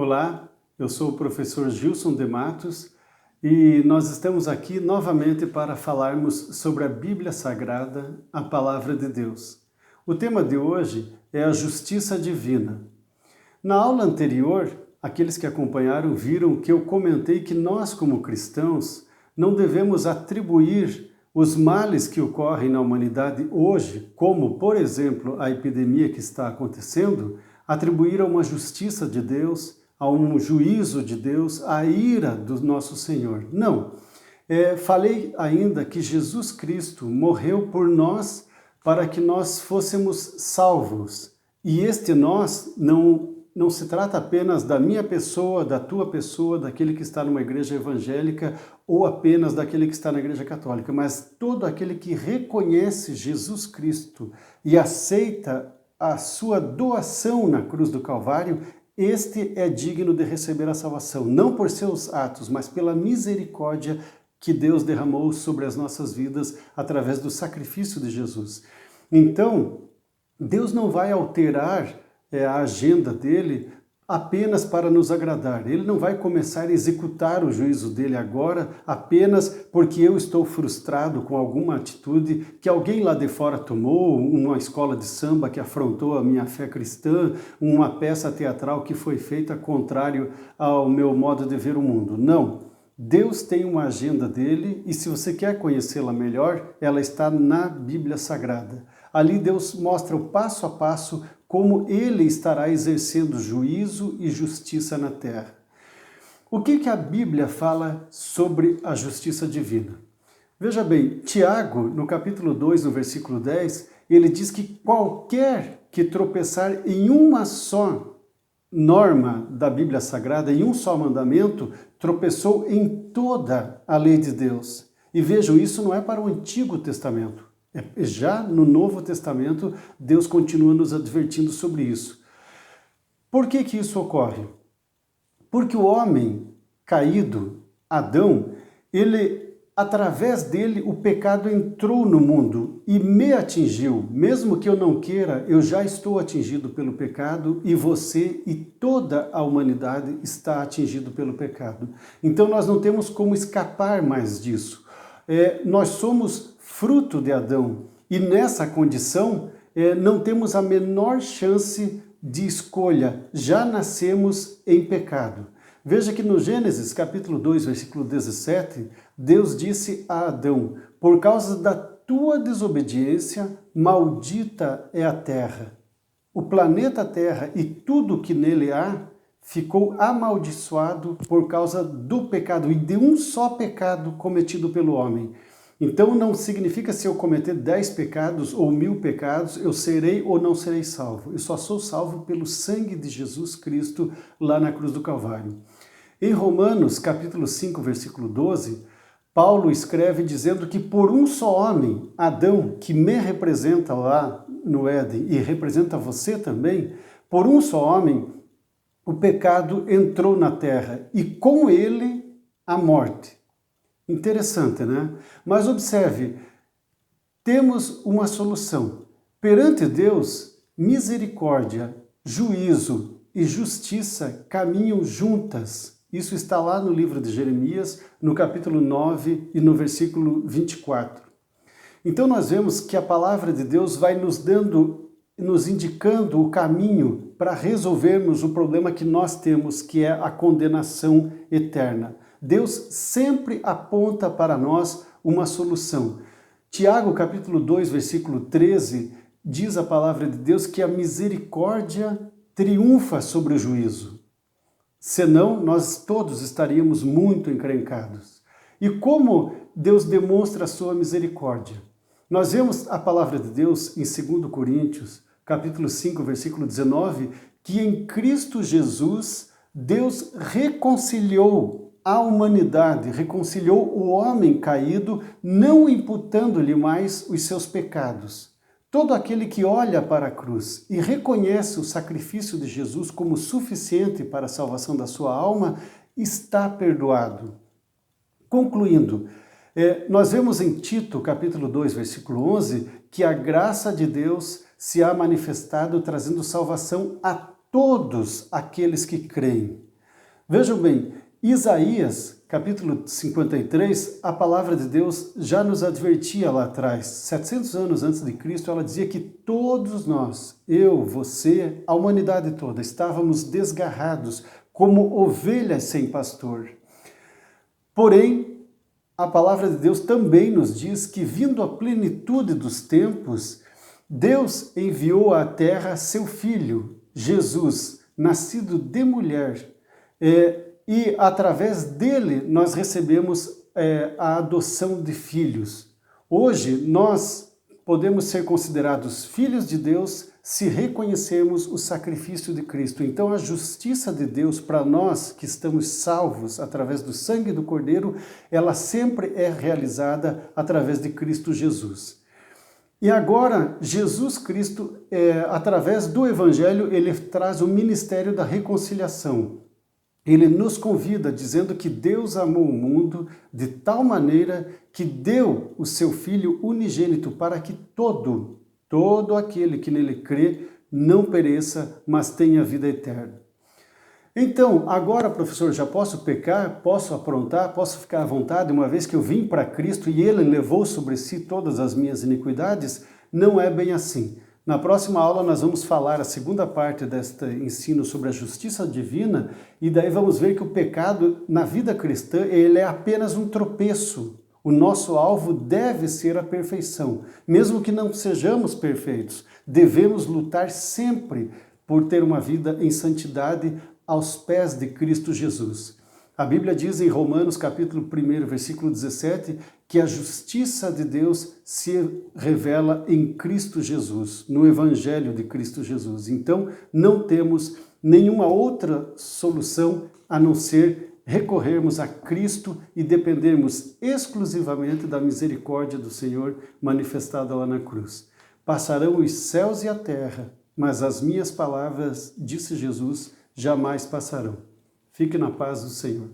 Olá, eu sou o professor Gilson de Matos e nós estamos aqui novamente para falarmos sobre a Bíblia Sagrada, a Palavra de Deus. O tema de hoje é a justiça divina. Na aula anterior, aqueles que acompanharam viram que eu comentei que nós, como cristãos, não devemos atribuir os males que ocorrem na humanidade hoje, como, por exemplo, a epidemia que está acontecendo, atribuir a uma justiça de Deus, a um juízo de Deus, a ira do nosso Senhor. Não. Falei ainda que Jesus Cristo morreu por nós para que nós fôssemos salvos. E este nós não se trata apenas da minha pessoa, da tua pessoa, daquele que está numa igreja evangélica ou apenas daquele que está na igreja católica, mas todo aquele que reconhece Jesus Cristo e aceita a sua doação na cruz do Calvário, este é digno de receber a salvação, não por seus atos, mas pela misericórdia que Deus derramou sobre as nossas vidas através do sacrifício de Jesus. Então, Deus não vai alterar a agenda dele apenas para nos agradar. Ele não vai começar a executar o juízo dele agora apenas porque eu estou frustrado com alguma atitude que alguém lá de fora tomou, uma escola de samba que afrontou a minha fé cristã, uma peça teatral que foi feita contrário ao meu modo de ver o mundo. Não. Deus tem uma agenda dele e se você quer conhecê-la melhor, ela está na Bíblia Sagrada. Ali Deus mostra o passo a passo como ele estará exercendo juízo e justiça na terra. O que a Bíblia fala sobre a justiça divina? Veja bem, Tiago, no capítulo 2, no versículo 10, ele diz que qualquer que tropeçar em uma só norma da Bíblia Sagrada, em um só mandamento, tropeçou em toda a lei de Deus. E vejam, isso não é para o Antigo Testamento. Já no Novo Testamento, Deus continua nos advertindo sobre isso. Por que isso ocorre? Porque o homem caído, Adão, através dele, o pecado entrou no mundo e me atingiu. Mesmo que eu não queira, eu já estou atingido pelo pecado e você e toda a humanidade está atingido pelo pecado. Então nós não temos como escapar mais disso. Nós somos fruto de Adão e nessa condição não temos a menor chance de escolha, já nascemos em pecado. Veja que no Gênesis capítulo 2, versículo 17, Deus disse a Adão, por causa da tua desobediência, maldita é a terra. O planeta Terra e tudo que nele há ficou amaldiçoado por causa do pecado e de um só pecado cometido pelo homem. Então não significa se eu cometer 10 pecados ou 1000 pecados, eu serei ou não serei salvo. Eu só sou salvo pelo sangue de Jesus Cristo lá na cruz do Calvário. Em Romanos capítulo 5, versículo 12, Paulo escreve dizendo que por um só homem, Adão, que me representa lá no Éden e representa você também, por um só homem, o pecado entrou na terra e com ele a morte. Interessante, né? Mas observe, temos uma solução. Perante Deus, misericórdia, juízo e justiça caminham juntas. Isso está lá no livro de Jeremias, no capítulo 9 e no versículo 24. Então nós vemos que a palavra de Deus vai nos indicando o caminho para resolvermos o problema que nós temos, que é a condenação eterna. Deus sempre aponta para nós uma solução. Tiago, capítulo 2, versículo 13, diz a palavra de Deus que a misericórdia triunfa sobre o juízo. Senão, nós todos estaríamos muito encrencados. E como Deus demonstra a sua misericórdia? Nós vemos a palavra de Deus em 2 Coríntios, capítulo 5, versículo 19, que em Cristo Jesus, Deus reconciliou a humanidade, reconciliou o homem caído, não imputando-lhe mais os seus pecados. Todo aquele que olha para a cruz e reconhece o sacrifício de Jesus como suficiente para a salvação da sua alma, está perdoado. Concluindo, nós vemos em Tito, capítulo 2, versículo 11, que a graça de Deus se há manifestado trazendo salvação a todos aqueles que creem. Vejam bem, Isaías, capítulo 53, a palavra de Deus já nos advertia lá atrás. 700 anos antes de Cristo, ela dizia que todos nós, eu, você, a humanidade toda, estávamos desgarrados como ovelhas sem pastor. Porém, a palavra de Deus também nos diz que, vindo a plenitude dos tempos, Deus enviou à terra seu Filho, Jesus, nascido de mulher, e através dele nós recebemos a adoção de filhos. Hoje nós podemos ser considerados filhos de Deus se reconhecermos o sacrifício de Cristo. Então a justiça de Deus para nós que estamos salvos através do sangue do Cordeiro, ela sempre é realizada através de Cristo Jesus. E agora, Jesus Cristo, através do Evangelho, ele traz o ministério da reconciliação. Ele nos convida dizendo que Deus amou o mundo de tal maneira que deu o seu Filho unigênito para que todo aquele que nele crê não pereça, mas tenha vida eterna. Então, agora, professor, já posso pecar, posso aprontar, posso ficar à vontade, uma vez que eu vim para Cristo e Ele levou sobre si todas as minhas iniquidades? Não é bem assim. Na próxima aula nós vamos falar a segunda parte deste ensino sobre a justiça divina e daí vamos ver que o pecado na vida cristã ele é apenas um tropeço. O nosso alvo deve ser a perfeição. Mesmo que não sejamos perfeitos, devemos lutar sempre por ter uma vida em santidade aos pés de Cristo Jesus. A Bíblia diz em Romanos capítulo 1, versículo 17, que a justiça de Deus se revela em Cristo Jesus, no Evangelho de Cristo Jesus. Então, não temos nenhuma outra solução a não ser recorrermos a Cristo e dependermos exclusivamente da misericórdia do Senhor manifestada lá na cruz. Passarão os céus e a terra, mas as minhas palavras, disse Jesus, jamais passarão. Fique na paz do Senhor.